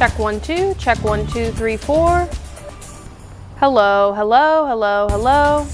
Check 1 2, check 1 2 3 4. Hello, hello, hello, hello.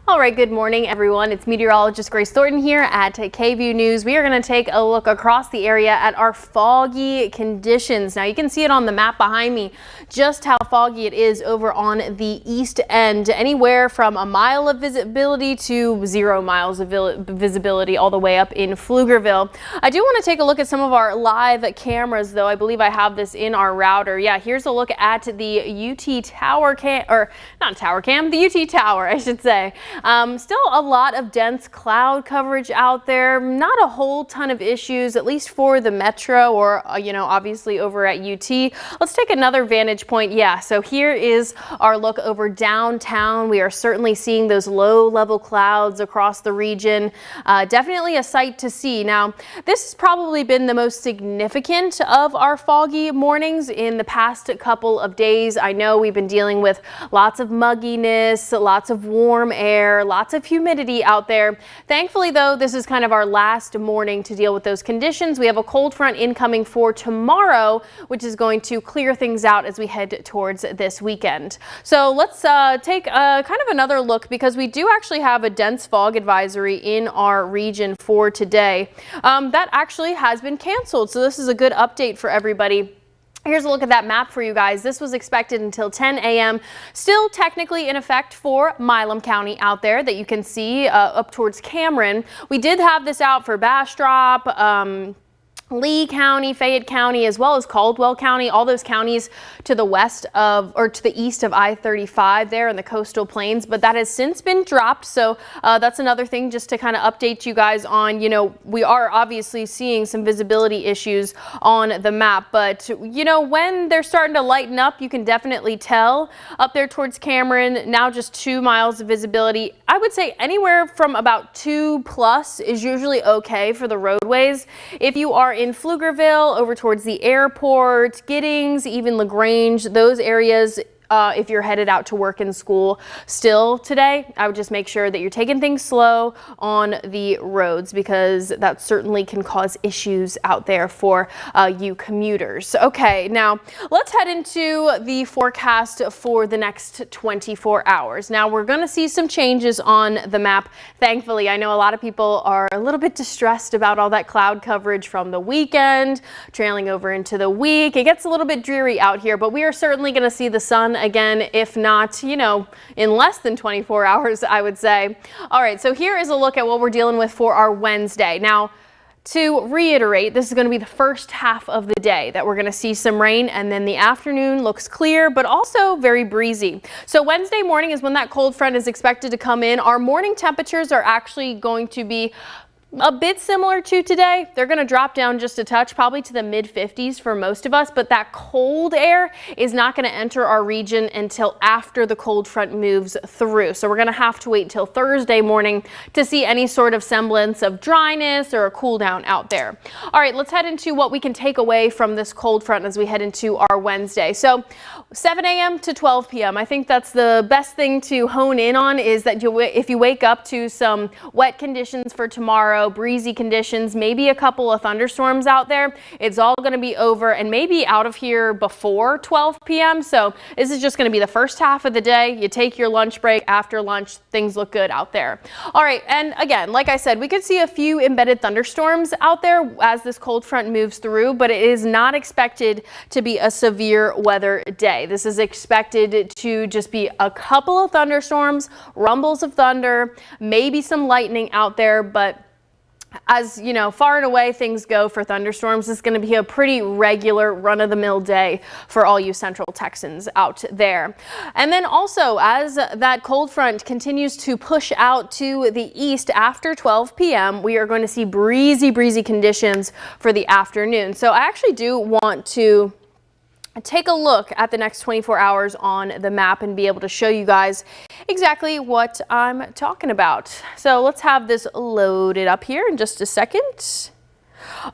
All right, good morning, everyone. It's meteorologist Grace Thornton here at KVUE News. We are going to take a look across the area at our foggy conditions. Now, you can see it on the map behind me, just how foggy it is over on the east end, anywhere from a mile of visibility to 0 miles of visibility all the way up in Pflugerville. I do want to take a look at some of our live cameras, though. I believe I have this in our router. Yeah, here's a look at the UT tower cam, or not tower cam, the UT tower, I should say. Still a lot of dense cloud coverage out there. Not a whole ton of issues, at least for the metro or, obviously over at UT. Let's take another vantage point. Yeah, so here is our look over downtown. We are certainly seeing those low level clouds across the region. Definitely a sight to see. Now, this has probably been the most significant of our foggy mornings in the past couple of days. I know we've been dealing with lots of mugginess, lots of warm air, lots of humidity out there. Thankfully, though, this is kind of our last morning to deal with those conditions. We have a cold front incoming for tomorrow, which is going to clear things out as we head towards this weekend. So let's take kind of another look, because we do actually have a dense fog advisory in our region for today. That actually has been canceled, so this is a good update for everybody. Here's a look at that map for you guys. This was expected until 10 a.m. Still technically in effect for Milam County out there that you can see up towards Cameron. We did have this out for Bastrop, Lee County, Fayette County, as well as Caldwell County, all those counties to the west of, or to the east of I-35 there in the coastal plains, but that has since been dropped. So that's another thing just to kind of update you guys on. We are obviously seeing some visibility issues on the map, but when they're starting to lighten up, you can definitely tell up there towards Cameron. Now just 2 miles of visibility. I would say anywhere from about 2+ is usually okay for the roadways. If you are in Pflugerville, over towards the airport, Giddings, even LaGrange, those areas, if you're headed out to work and school still today, I would just make sure that you're taking things slow on the roads, because that certainly can cause issues out there for you commuters. Okay, now let's head into the forecast for the next 24 hours. Now we're going to see some changes on the map. Thankfully, I know a lot of people are a little bit distressed about all that cloud coverage from the weekend trailing over into the week. It gets a little bit dreary out here, but we are certainly going to see the sun again, if not, in less than 24 hours, I would say. All right, so here is a look at what we're dealing with for our Wednesday. Now, to reiterate, this is going to be the first half of the day that we're going to see some rain, and then the afternoon looks clear, but also very breezy. So Wednesday morning is when that cold front is expected to come in. Our morning temperatures are actually going to be a bit similar to today. They're going to drop down just a touch, probably to the mid 50s for most of us, but that cold air is not going to enter our region until after the cold front moves through. So we're going to have to wait till Thursday morning to see any sort of semblance of dryness or a cool down out there. All right, let's head into what we can take away from this cold front as we head into our Wednesday. So 7 a.m. to 12 p.m. I think that's the best thing to hone in on, is that if you wake up to some wet conditions for tomorrow, breezy conditions, maybe a couple of thunderstorms out there, it's all going to be over and maybe out of here before 12 p.m. So this is just going to be the first half of the day. You take your lunch break. After lunch, things look good out there. All right, and again, like I said, we could see a few embedded thunderstorms out there as this cold front moves through, but it is not expected to be a severe weather day. This is expected to just be a couple of thunderstorms, rumbles of thunder, maybe some lightning out there, but as you know, far and away things go for thunderstorms, it's going to be a pretty regular run-of-the-mill day for all you Central Texans out there. And then also, as that cold front continues to push out to the east after 12 p.m., we are going to see breezy conditions for the afternoon. So I actually do want to take a look at the next 24 hours on the map and be able to show you guys exactly what I'm talking about. So let's have this loaded up here in just a second.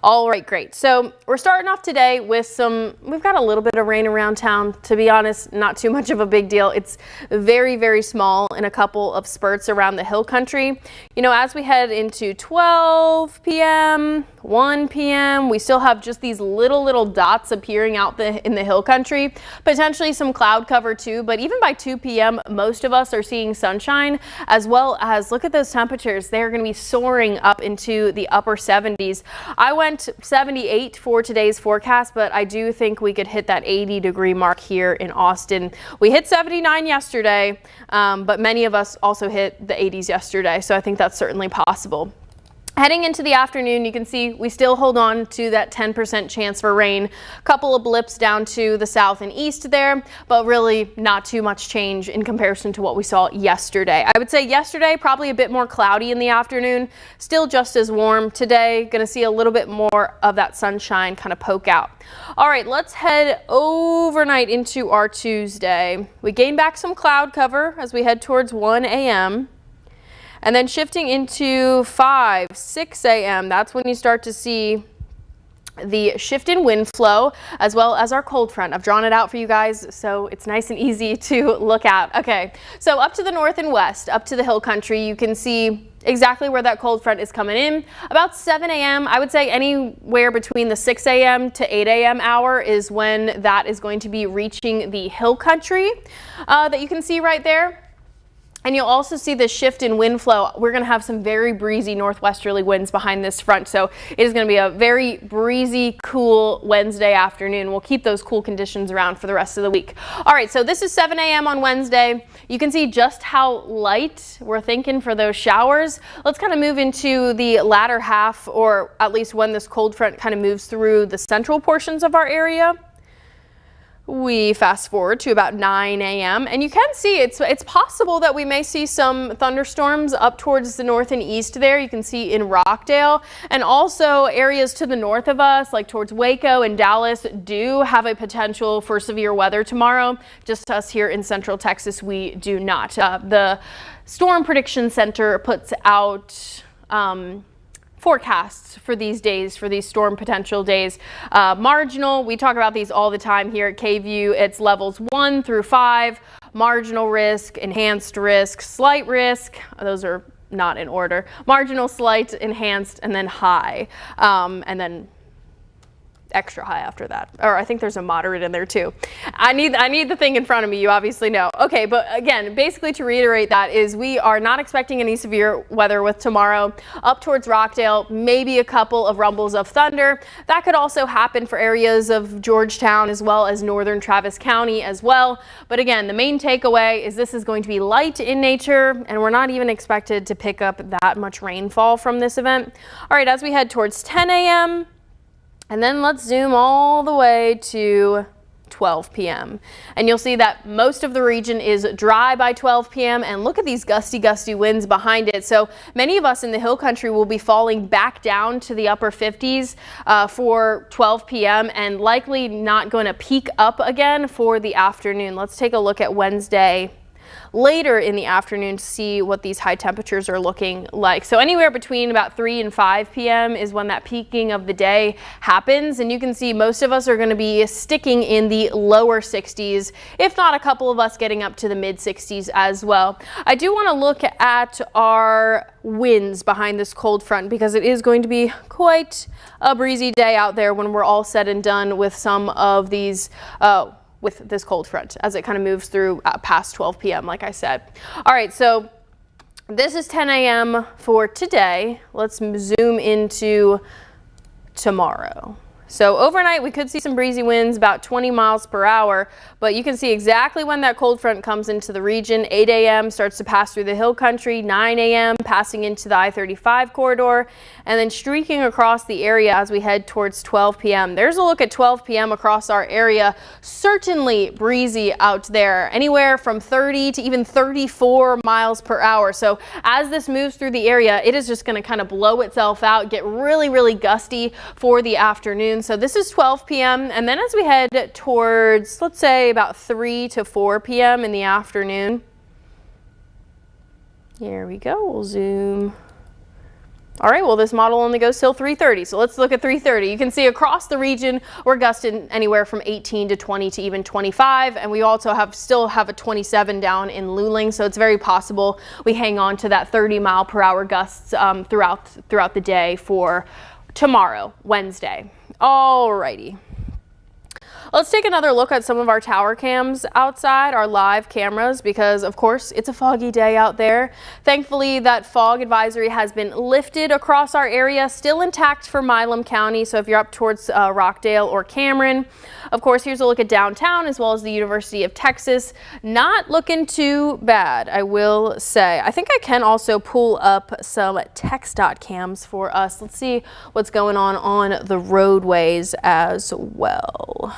All right, great. So we're starting off today with we've got a little bit of rain around town. To be honest, not too much of a big deal. It's very small in a couple of spurts around the hill country. You know, as we head into 12 p.m., 1 p.m., we still have just these little dots appearing out in the hill country, potentially some cloud cover too, but even by 2 p.m., most of us are seeing sunshine, as well as look at those temperatures. They're going to be soaring up into the upper 70s. I went 78 for today's forecast, but I do think we could hit that 80-degree mark here in Austin. We hit 79 yesterday, but many of us also hit the 80s yesterday, so I think that's certainly possible. Heading into the afternoon, you can see we still hold on to that 10% chance for rain. A couple of blips down to the south and east there, but really not too much change in comparison to what we saw yesterday. I would say yesterday probably a bit more cloudy in the afternoon, still just as warm. Today, going to see a little bit more of that sunshine kind of poke out. All right, let's head overnight into our Tuesday. We gain back some cloud cover as we head towards 1 a.m. And then shifting into 5, 6 a.m., that's when you start to see the shift in wind flow, as well as our cold front. I've drawn it out for you guys, so it's nice and easy to look at. Okay, so up to the north and west, up to the hill country, you can see exactly where that cold front is coming in. About 7 a.m., I would say anywhere between the 6 a.m. to 8 a.m. hour is when that is going to be reaching the hill country that you can see right there. And you'll also see the shift in wind flow. We're going to have some very breezy northwesterly winds behind this front. So it is going to be a very breezy, cool Wednesday afternoon. We'll keep those cool conditions around for the rest of the week. All right, so this is 7 a.m. on Wednesday. You can see just how light we're thinking for those showers. Let's kind of move into the latter half, or at least when this cold front kind of moves through the central portions of our area. We fast forward to about 9 a.m. and you can see it's possible that we may see some thunderstorms up towards the north and east there. You can see in Rockdale, and also areas to the north of us, like towards Waco and Dallas, do have a potential for severe weather tomorrow. Just us here in Central Texas, we do not. The Storm Prediction Center puts out forecasts for these days, for these storm potential days. Marginal, we talk about these all the time here at KVUE. It's levels 1 through 5, marginal risk, enhanced risk, slight risk. Those are not in order. Marginal, slight, enhanced, and then high. And then extra high after that. Or I think there's a moderate in there too. I need the thing in front of me, you obviously know. Okay, but again, basically to reiterate that is we are not expecting any severe weather with tomorrow. Up towards Rockdale, maybe a couple of rumbles of thunder. That could also happen for areas of Georgetown as well as northern Travis County as well. But again, the main takeaway is this is going to be light in nature, and we're not even expected to pick up that much rainfall from this event. All right, as we head towards 10 a.m., and then let's zoom all the way to 12 p.m. And you'll see that most of the region is dry by 12 p.m. and look at these gusty winds behind it. So many of us in the hill country will be falling back down to the upper 50s for 12 p.m. and likely not going to peak up again for the afternoon. Let's take a look at Wednesday later in the afternoon to see what these high temperatures are looking like. So anywhere between about 3 and 5 p.m. is when that peaking of the day happens, and you can see most of us are going to be sticking in the lower 60s, if not a couple of us getting up to the mid 60s as well. I do want to look at our winds behind this cold front because it is going to be quite a breezy day out there when we're all said and done with some of these with this cold front as it kind of moves through past 12 p.m. like I said. All right, so this is 10 a.m. for today. Let's zoom into tomorrow. So overnight, we could see some breezy winds, about 20 miles per hour, but you can see exactly when that cold front comes into the region. 8 a.m. starts to pass through the hill country, 9 a.m. passing into the I-35 corridor, and then streaking across the area as we head towards 12 p.m. There's a look at 12 p.m. across our area. Certainly breezy out there, anywhere from 30 to even 34 miles per hour. So as this moves through the area, it is just going to kind of blow itself out, get really, really gusty for the afternoon. So this is 12 p.m. and then as we head towards, let's say about 3 to 4 p.m. in the afternoon. Here we go. We'll zoom. All right, well, this model only goes till 3:30, so let's look at 3:30. You can see across the region, we're gusting anywhere from 18 to 20 to even 25, and we also still have a 27 down in Luling, so it's very possible we hang on to that 30-mile-per-hour gusts throughout the day for tomorrow, Wednesday. All righty. Let's take another look at some of our tower cams outside, our live cameras, because of course it's a foggy day out there. Thankfully, that fog advisory has been lifted across our area, still intact for Milam County. So if you're up towards Rockdale or Cameron, of course, here's a look at downtown as well as the University of Texas. Not looking too bad, I will say. I think I can also pull up some TxDOT cams for us. Let's see what's going on the roadways as well.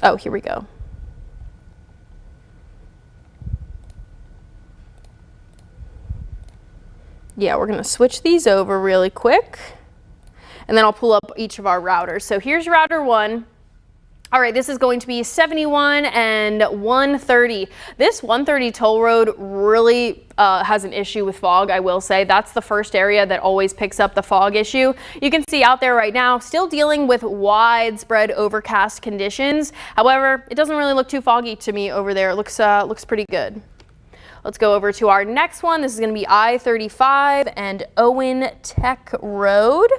Oh, here we go. Yeah, we're going to switch these over really quick, and then I'll pull up each of our routers. So here's router 1. All right, this is going to be 71 and 130. This 130 toll road really has an issue with fog, I will say. That's the first area that always picks up the fog issue. You can see out there right now, still dealing with widespread overcast conditions. However, it doesn't really look too foggy to me over there. It looks pretty good. Let's go over to our next one. This is going to be I-35 and Owen Tech Road.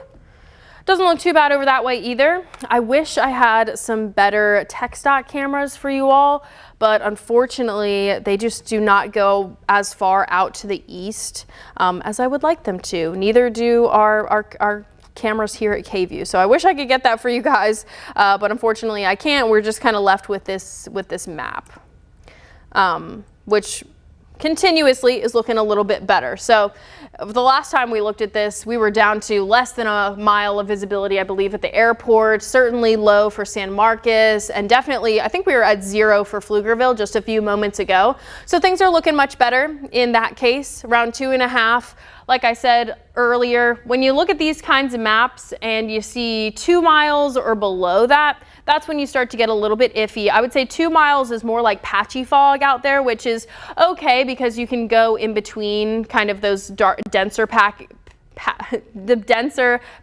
Doesn't look too bad over that way either. I wish I had some better TxDOT cameras for you all, but unfortunately they just do not go as far out to the east as I would like them to. Neither do our cameras here at KView. So I wish I could get that for you guys, but unfortunately I can't. We're just kind of left with this map, which continuously is looking a little bit better. So the last time we looked at this, we were down to less than a mile of visibility, I believe, at the airport, certainly low for San Marcos, and definitely, I think we were at 0 for Pflugerville just a few moments ago. So things are looking much better in that case, around 2.5. Like I said earlier, when you look at these kinds of maps and you see 2 miles or below that, that's when you start to get a little bit iffy. I would say 2 miles is more like patchy fog out there, which is okay because you can go in between kind of those denser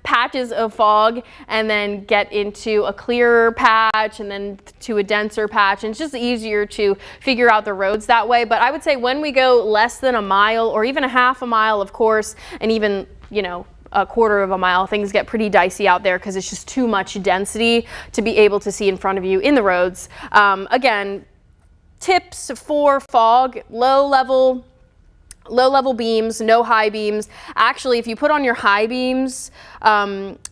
patches of fog and then get into a clearer patch and then to a denser patch, and it's just easier to figure out the roads that way. But I would say when we go less than a mile or even a half a mile, of course, and even, you know, a quarter of a mile, things get pretty dicey out there because it's just too much density to be able to see in front of you in the roads. Again, tips for fog: low level beams, no high beams. Actually, if you put on your high beams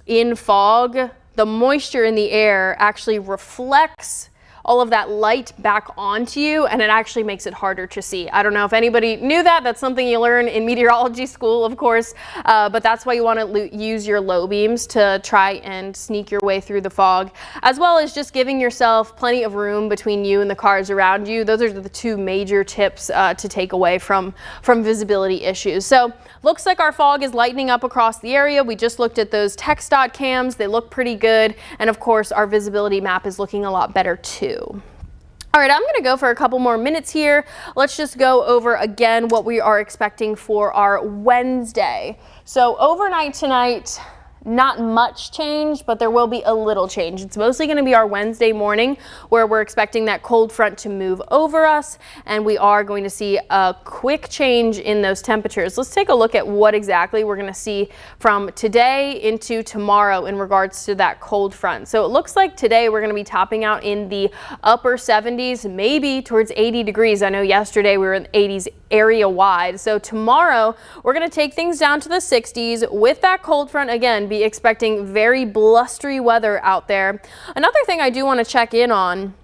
in fog, the moisture in the air actually reflects all of that light back onto you, and it actually makes it harder to see. I don't know if anybody knew that. That's something you learn in meteorology school, of course, but that's why you want to use your low beams to try and sneak your way through the fog, as well as just giving yourself plenty of room between you and the cars around you. Those are the 2 major tips to take away from visibility issues. So looks like our fog is lightening up across the area. We just looked at those TxDOT cams. They look pretty good, and of course our visibility map is looking a lot better too. All right, I'm going to go for a couple more minutes here. Let's just go over again what we are expecting for our Wednesday. So overnight tonight, Not much change, but there will be a little change. It's mostly going to be our Wednesday morning where we're expecting that cold front to move over us, and we are going to see a quick change in those temperatures. Let's take a look at what exactly we're going to see from today into tomorrow in regards to that cold front. So it looks like today we're going to be topping out in the upper 70s, maybe towards 80 degrees. I know yesterday we were in the 80s area wide. So tomorrow we're going to take things down to the 60s with that cold front. Again, be expecting very blustery weather out there. Another thing I do want to check in on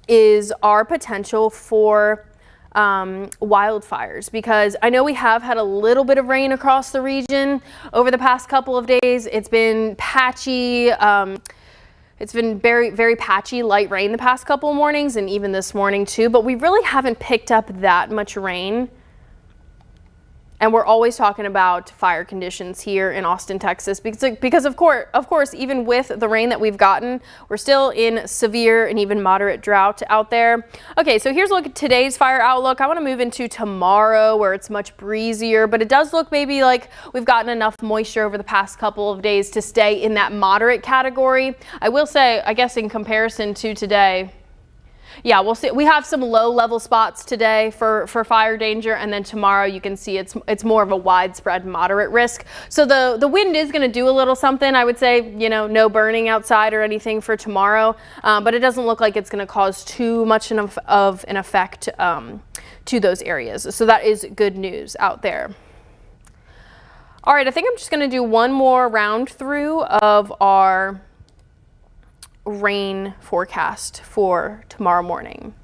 is our potential for wildfires, because I know we have had a little bit of rain across the region over the past couple of days. It's been patchy. It's been very, very patchy light rain the past couple of mornings, and even this morning too, but we really haven't picked up that much rain. And we're always talking about fire conditions here in Austin, Texas, because of course, even with the rain that we've gotten, we're still in severe and even moderate drought out there. Okay, so here's a look at today's fire outlook. I want to move into tomorrow where it's much breezier, but it does look maybe like we've gotten enough moisture over the past couple of days to stay in that moderate category. I will say, I guess in comparison to today, yeah, we'll see. We have some low level spots today for fire danger, and then tomorrow you can see it's more of a widespread moderate risk. So the wind is going to do a little something. I would say, you know, no burning outside or anything for tomorrow, but it doesn't look like it's going to cause too much of an effect to those areas. So that is good news out there. All right, I think I'm just going to do one more round through of our rain forecast for tomorrow morning.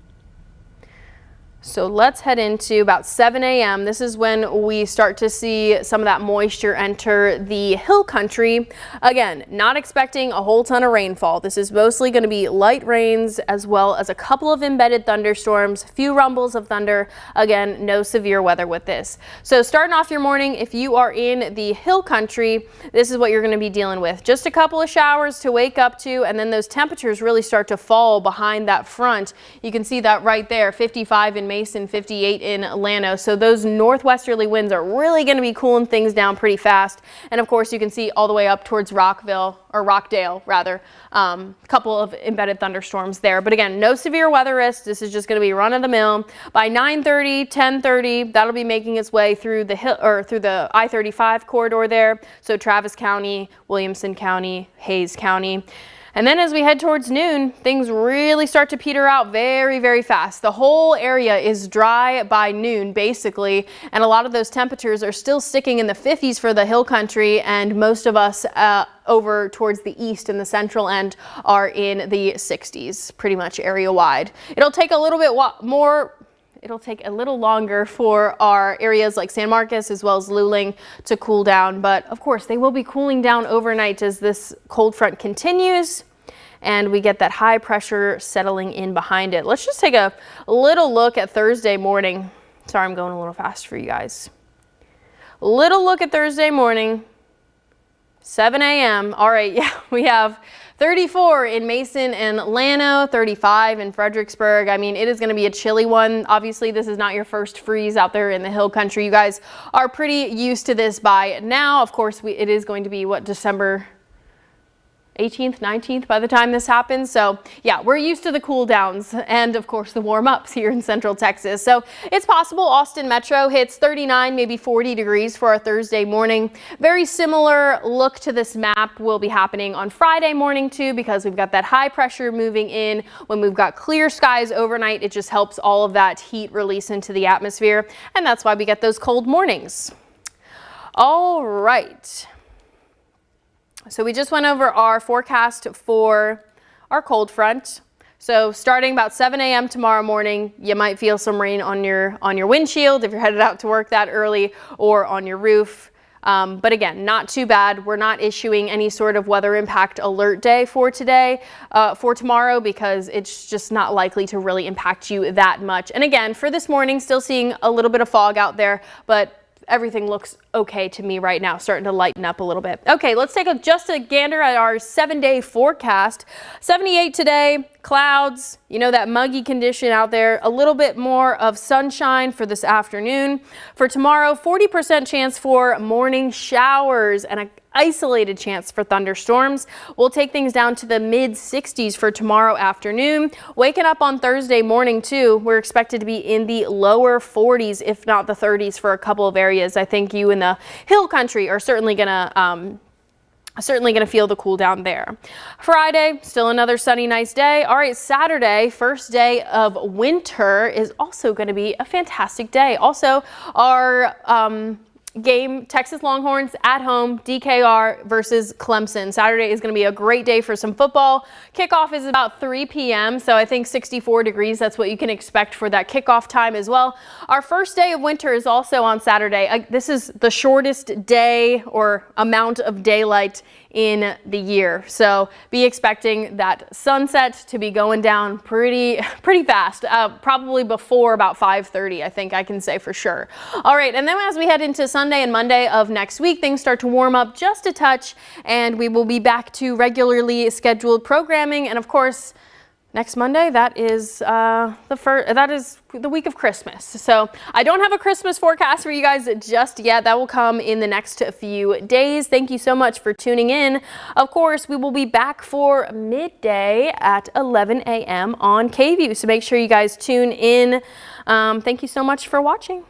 So let's head into about 7 a.m. This is when we start to see some of that moisture enter the hill country. Again, not expecting a whole ton of rainfall. This is mostly going to be light rains as well as a couple of embedded thunderstorms, few rumbles of thunder. Again, no severe weather with this. So starting off your morning, if you are in the hill country, this is what you're going to be dealing with. Just a couple of showers to wake up to, and then those temperatures really start to fall behind that front. You can see that right there, 55 in Mason, 58 in Llano. So those northwesterly winds are really going to be cooling things down pretty fast. And of course, you can see all the way up towards Rockdale rather. A couple of embedded thunderstorms there. But again, no severe weather risk. This is just going to be run of the mill. By 9:30, 10:30, that'll be making its way through the hill or through the I-35 corridor there. So Travis County, Williamson County, Hayes County. And then as we head towards noon, things really start to peter out very, very fast. The whole area is dry by noon, basically, and a lot of those temperatures are still sticking in the 50s for the hill country, and most of us over towards the east and the central end are in the 60s, pretty much area wide. It'll take a little bit more. It'll take a little longer for our areas like San Marcos as well as Luling to cool down, but of course they will be cooling down overnight as this cold front continues and we get that high pressure settling in behind it. Let's just take a little look at Thursday morning. Sorry, I'm going a little fast for you guys. Little look at Thursday morning, 7 a.m. All right, yeah, we have 34 in Mason and Llano, 35 in Fredericksburg. I mean, it is going to be a chilly one. Obviously, this is not your first freeze out there in the hill country. You guys are pretty used to this by now. Of course, it is going to be, what, December 18th, 19th by the time this happens. So yeah, we're used to the cool downs and of course the warm ups here in Central Texas. So it's possible Austin Metro hits 39, maybe 40 degrees for our Thursday morning. Very similar look to this map will be happening on Friday morning too, because we've got that high pressure moving in. When we've got clear skies overnight, it just helps all of that heat release into the atmosphere. And that's why we get those cold mornings. All right. So we just went over our forecast for our cold front. So starting about 7 a.m. tomorrow morning, you might feel some rain on your windshield if you're headed out to work that early, or on your roof. But again, not too bad. We're not issuing any sort of weather impact alert day for tomorrow, because it's just not likely to really impact you that much. And again, for this morning, still seeing a little bit of fog out there, but everything looks okay to me right now, starting to lighten up a little bit. Okay, let's take just a gander at our 7-day forecast. 78 today, clouds, you know, that muggy condition out there, a little bit more of sunshine for this afternoon. For tomorrow, 40% chance for morning showers and an isolated chance for thunderstorms. We'll take things down to the mid 60s for tomorrow afternoon. Waking up on Thursday morning too, we're expected to be in the lower 40s, if not the 30s for a couple of areas. I think you in the hill country are certainly gonna feel the cool down there. Friday, still another sunny, nice day. All right, Saturday, first day of winter, is also going to be a fantastic day. Also, our game, Texas Longhorns at home, DKR versus Clemson. Saturday is going to be a great day for some football. Kickoff is about 3 p.m., so I think 64 degrees, that's what you can expect for that kickoff time as well. Our first day of winter is also on Saturday. This is the shortest day or amount of daylight in the year, so be expecting that sunset to be going down pretty fast, probably before about 5:30, I think I can say for sure. All right, and then as we head into Sunday and Monday of next week, things start to warm up just a touch, and we will be back to regularly scheduled programming. And of course, next Monday, that is the week of Christmas. So I don't have a Christmas forecast for you guys just yet. That will come in the next few days. Thank you so much for tuning in. Of course, we will be back for midday at 11 a.m. on KView. So make sure you guys tune in. Thank you so much for watching.